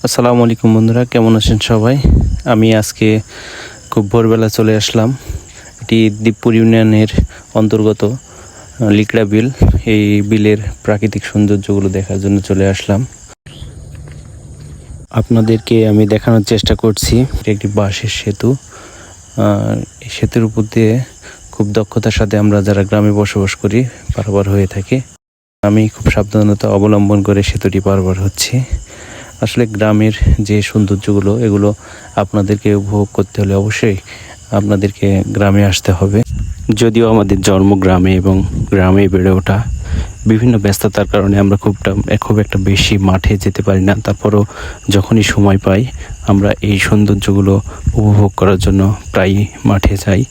আসসালামু আলাইকুম বন্ধুরা, কেমন আছেন সবাই? আমি আজকে খুব ভোরবেলা চলে আসলাম। এটি দিকপুর ইউনিয়নের অন্তর্গত লিকড়া বিল। এই বিলের প্রাকৃতিক সৌন্দর্যগুলো দেখার জন্য চলে আসলাম। আপনাদেরকে আমি দেখানোর চেষ্টা করছি। এটি একটি বাঁশের সেতু। এই সেতুর উপর দিয়ে খুব দক্ষতার সাথে আমরা যারা গ্রামে বসবাস করি পারাপার হয়ে থাকি। আমি খুব সাবধানতা অবলম্বন করে সেতুটি পারাপার হচ্ছি। আসলে গ্রামের যে সৌন্দর্যগুলো, এগুলো আপনাদেরকে উপভোগ করতে হলে অবশ্যই আপনাদেরকে গ্রামে আসতে হবে। যদিও আমাদের জন্ম গ্রামে এবং গ্রামে বেড়ে ওঠা, বিভিন্ন ব্যস্ততার কারণে আমরা খুব একটা বেশি মাঠে যেতে পারি না। তারপরও যখনই সময় পাই আমরা এই সৌন্দর্যগুলো উপভোগ করার জন্য প্রায়ই মাঠে যাই।